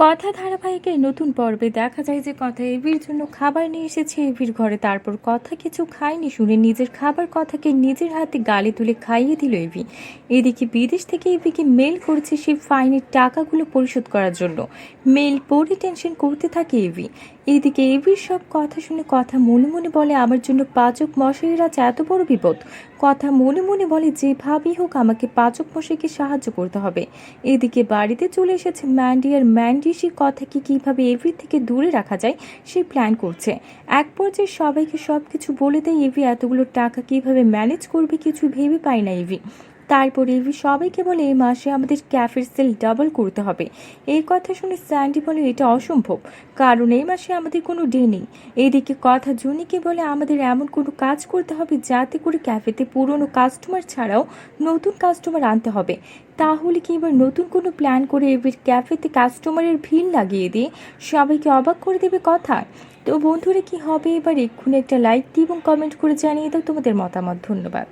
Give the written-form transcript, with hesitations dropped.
কথা ধারাবাহিকের নতুন পর্বে দেখা যায় যে কথা এভির জন্য খাবার নিয়ে এসেছে এভির ঘরে। তারপর কথা কিছু খায়নি শুনে নিজের খাবার কথাকে নিজের হাতে গালে তুলে খাইয়ে দিল এভি। এদিকে বিদেশ থেকে এভিকে মেল করেছে সেই ফাইনের টাকাগুলো পরিশোধ করার জন্য। মেল পড়ে টেনশন করতে থাকে এভি। এদিকে এভির সব কথা শুনে কথা মনে মনে বলে আমার জন্য পাচক মশাইয়ের আজ এত বড় বিপদ। কথা মনে মনে বলে যেভাবেই হোক আমাকে পাচক মশাইকে সাহায্য করতে হবে। এদিকে বাড়িতে চলে এসেছে ম্যান্ডি, আর ম্যান্ডি সে কথাকে কিভাবে এভি থেকে দূরে রাখা যায় সেই প্ল্যান করছে। এক পর্যায়ে সবাইকে সবকিছু বলে দেয় এভি এতগুলো টাকা কিভাবে ম্যানেজ করবে কিছু ভেবে পায় না এভি। তারপর এভি সবাইকে বলে এই মাসে আমাদের ক্যাফের সেল ডাবল করতে হবে। এই কথা শুনে স্যান্ডি বলে এটা অসম্ভব, কারণ এই মাসে আমাদের কোনো ডে নেই। এদিকে কথা জুনিকে বলে আমাদের এমন কোনো কাজ করতে হবে যাতে করে ক্যাফেতে পুরনো কাস্টমার ছাড়াও নতুন কাস্টমার আনতে হবে। তাহলে কি এবার নতুন কোনো প্ল্যান করে এবার ক্যাফেতে কাস্টমারের ভিড় লাগিয়ে দিয়ে সবাইকে অবাক করে দেবে কথা। তো বন্ধুরা কি হবে এবার, এক্ষুনি একটা লাইক দিই এবং কমেন্ট করে জানিয়ে দাও তোমাদের মতামত। ধন্যবাদ।